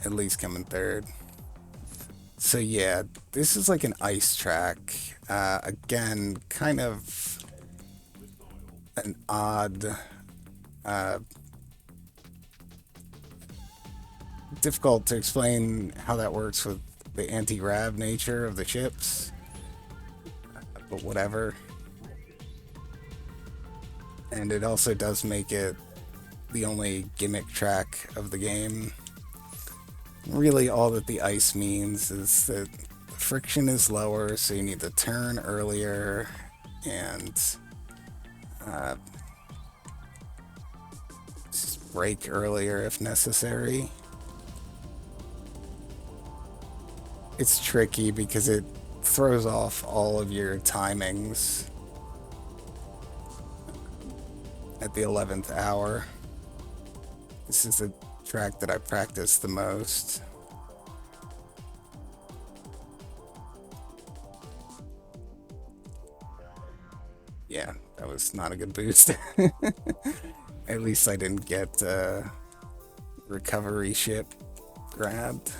at least come in 3rd. So yeah, this is like an ice track. Again, kind of an odd, difficult to explain how that works with the anti-grav nature of the ships, but whatever. And it also does make it the only gimmick track of the game. Really, all that the ice means is that the friction is lower, so you need to turn earlier and just brake earlier if necessary. It's tricky because it throws off all of your timings at the 11th hour. This is the track that I practice the most. Yeah, that was not a good boost. At least I didn't get recovery ship grabbed.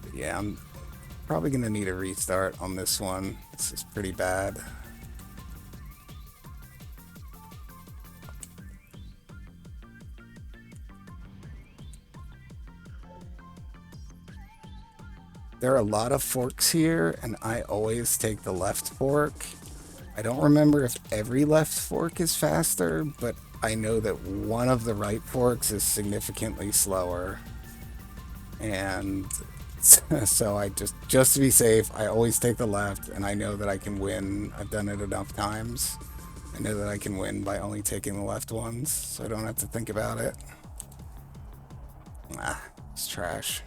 But yeah, I'm probably gonna need a restart on this one. This is pretty bad. There are a lot of forks here, and I always take the left fork. I don't remember if every left fork is faster, but I know that one of the right forks is significantly slower. And so I just to be safe, I always take the left, and I know that I can win. I've done it enough times. I know that I can win by only taking the left ones, so I don't have to think about it. Ah, it's trash.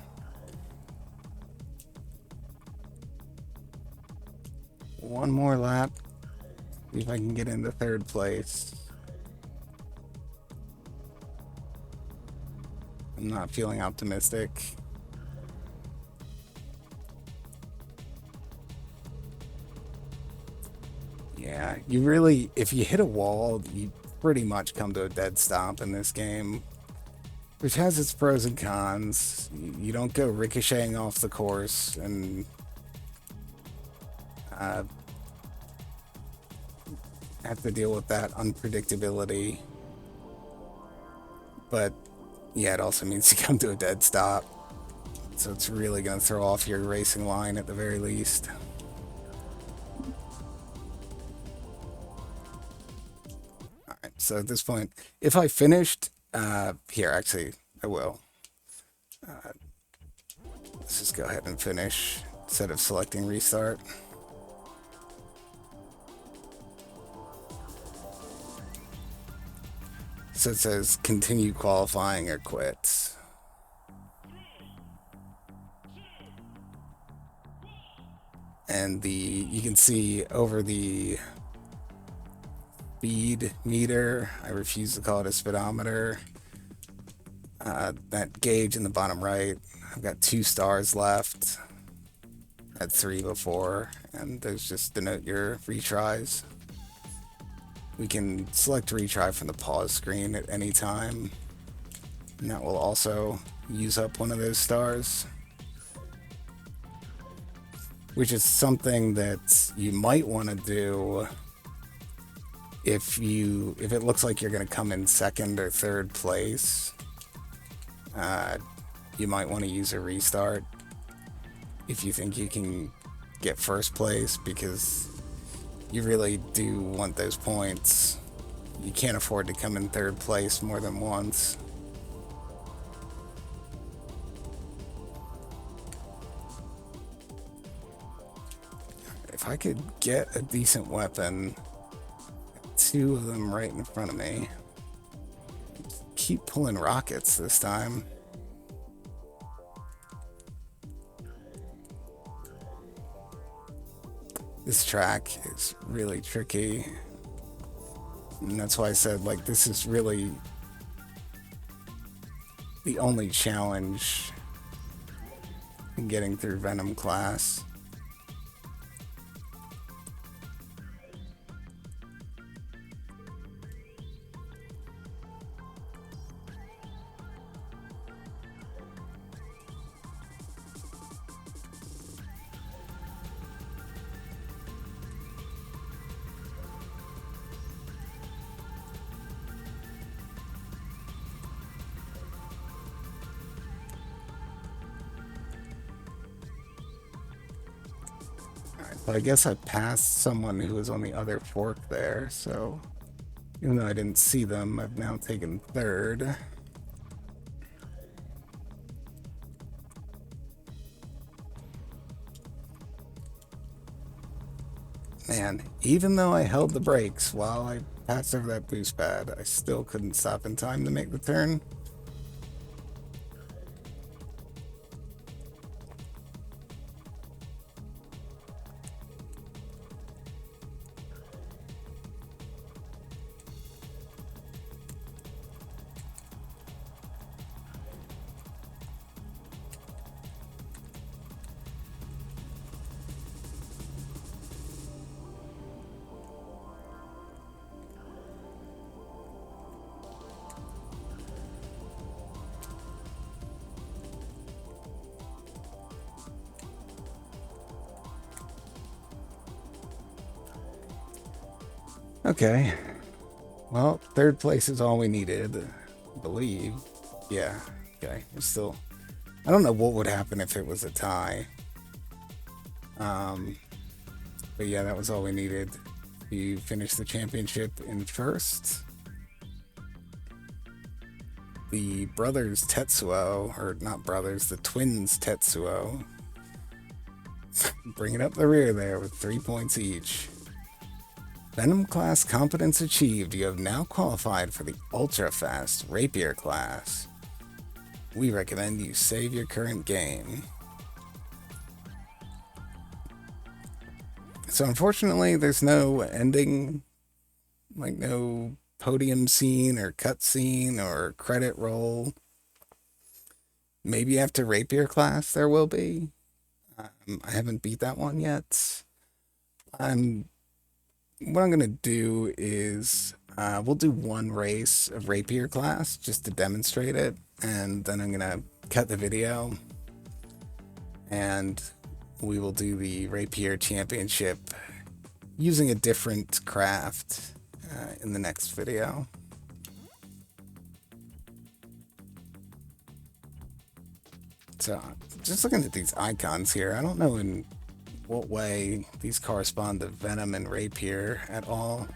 One more lap. See if I can get into 3rd place. I'm not feeling optimistic. Yeah, you really, if you hit a wall, you pretty much come to a dead stop in this game, which has its pros and cons. You don't go ricocheting off the course and have to deal with that unpredictability. But yeah, it also means you come to a dead stop. So it's really going to throw off your racing line at the very least. Alright, so at this point, if I finished, here, actually, I will. Let's just go ahead and finish instead of selecting restart. So it says continue qualifying or quit. And you can see over the speed meter, I refuse to call it a speedometer, that gauge in the bottom right, I've got 2 stars left. at 3 before, and those just denote your retries. We can select retry from the pause screen at any time, and that will also use up one of those stars, which is something that you might want to do if it looks like you're going to come in second or third place. You might want to use a restart if you think you can get first place, because you really do want those points. You can't afford to come in third place more than once. If I could get a decent weapon, 2 of them right in front of me. Keep pulling rockets this time. This track is really tricky, and that's why I said, like, this is really the only challenge in getting through Venom Class. But I guess I passed someone who was on the other fork there, so even though I didn't see them, I've now taken third. Man, even though I held the brakes while I passed over that boost pad, I still couldn't stop in time to make the turn. Okay. Well, third place is all we needed, I believe. Yeah. Okay. We're still... I don't know what would happen if it was a tie. But yeah, that was all we needed. We finished the championship in first. The brothers Tetsuo, or not brothers, the twins Tetsuo, bringing up the rear there with 3 points each. Venom Class competence achieved. You have now qualified for the ultra-fast Rapier class. We recommend you save your current game. So unfortunately, there's no ending, like no podium scene or cutscene or credit roll. Maybe after Rapier class there will be. I haven't beat that one yet. What I'm gonna do is we'll do one race of Rapier class just to demonstrate it, and then I'm gonna cut the video and we will do the Rapier championship using a different craft in the next video. So just looking at these icons here, I don't know in what way these correspond to Venom and Rapier at all.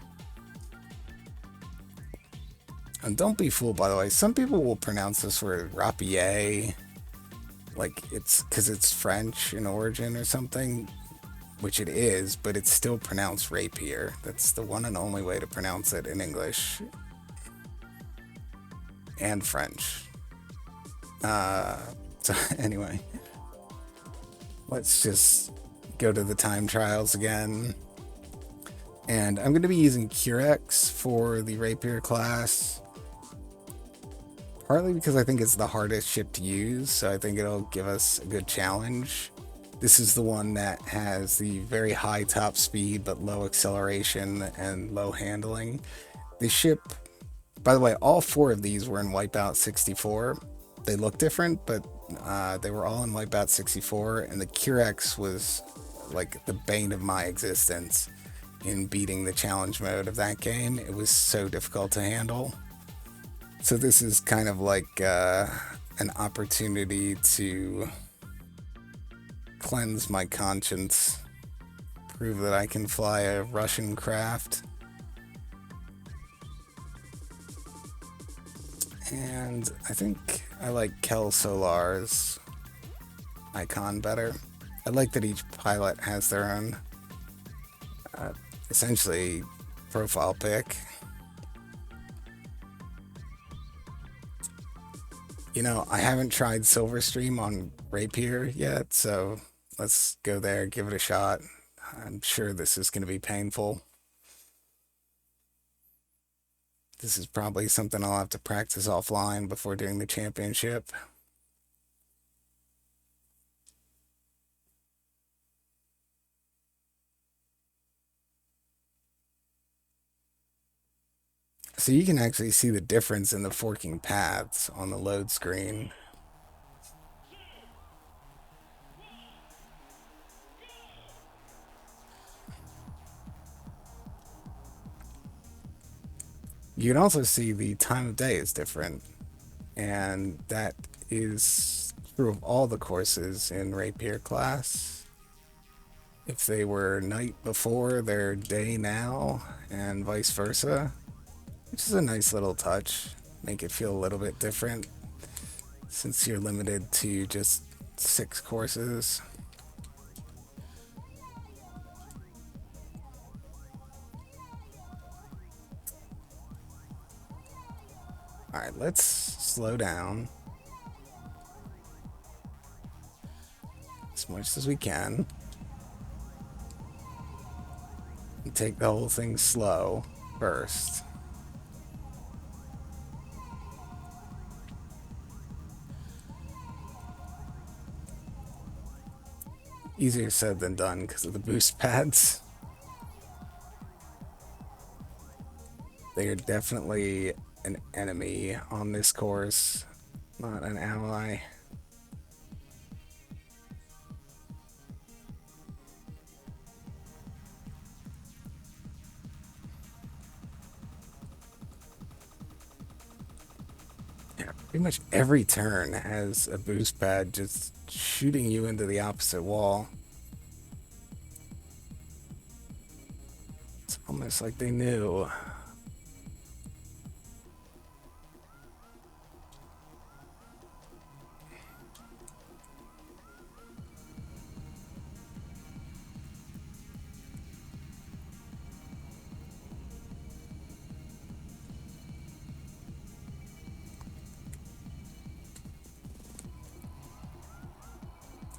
And don't be fooled, by the way. Some people will pronounce this word Rapier, like it's because it's French in origin or something, which it is, but it's still pronounced Rapier. That's the one and only way to pronounce it in English and French. So anyway, let's just go to the time trials again. And I'm going to be using Curex for the Rapier class, partly because I think it's the hardest ship to use, so I think it'll give us a good challenge. This is the one that has the very high top speed but low acceleration and low handling. They ship, by the way, all four of these were in Wipeout 64. They look different, but they were all in Wipeout 64, and the Curex was like the bane of my existence in beating the challenge mode of that game. It was so difficult to handle. So this is kind of like an opportunity to cleanse my conscience, prove that I can fly a Russian craft. And I think I like Kel Solar's icon better. I like that each pilot has their own, essentially, profile pic. You know, I haven't tried Silverstream on Rapier yet, so let's go there, give it a shot. I'm sure this is going to be painful. This is probably something I'll have to practice offline before doing the championship. So you can actually see the difference in the forking paths on the load screen. You can also see the time of day is different, and that is true of all the courses in Rapier class. If they were night before, they're day now, and vice versa, which is a nice little touch. Make it feel a little bit different since you're limited to just 6 courses. Alright, let's slow down as much as we can and take the whole thing slow first. Easier said than done because of the boost pads. They are definitely an enemy on this course, not an ally. Yeah, pretty much every turn has a boost pad just shooting you into the opposite wall. It's almost like they knew.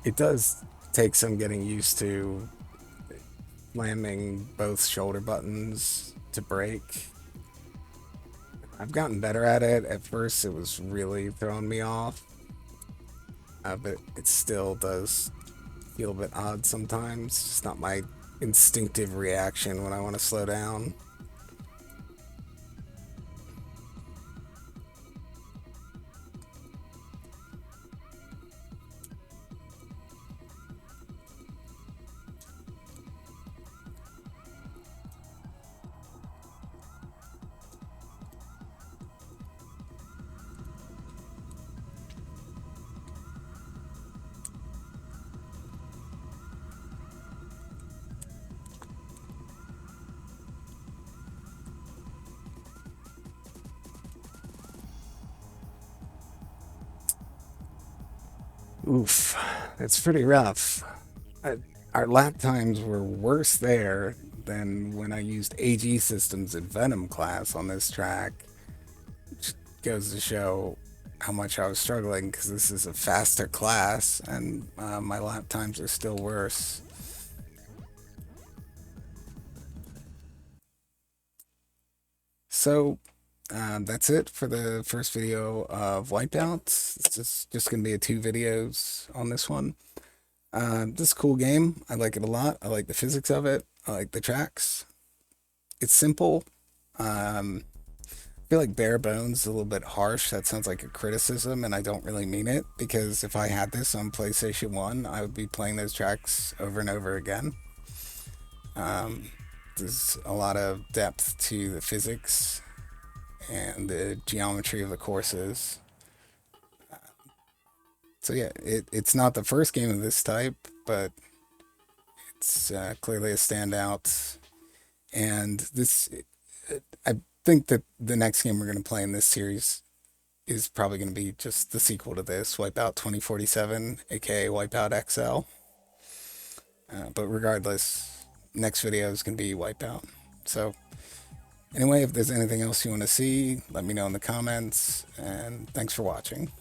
It does take some getting used to slamming both shoulder buttons to brake. I've gotten better at it. At first, it was really throwing me off, but it still does feel a bit odd sometimes. It's just not my instinctive reaction when I want to slow down. Oof, that's pretty rough. I, our lap times were worse there than when I used AG systems in Venom Class on this track, which goes to show how much I was struggling because this is a faster class and my lap times are still worse. So that's it for the first video of Wipeout. It's just going to be 2 videos on this one. This is a cool game. I like it a lot. I like the physics of it. I like the tracks. It's simple. Um, I feel like bare bones is a little bit harsh. That sounds like a criticism, and I don't really mean it because if I had this on PlayStation 1, I would be playing those tracks over and over again. Um, there's a lot of depth to the physics and the geometry of the courses. So yeah, it's not the first game of this type, but it's clearly a standout. And this, I think that the next game we're going to play in this series is probably going to be just the sequel to this, Wipeout 2047, aka Wipeout XL. But regardless, next video is going to be Wipeout. So anyway, if there's anything else you want to see, let me know in the comments, and thanks for watching.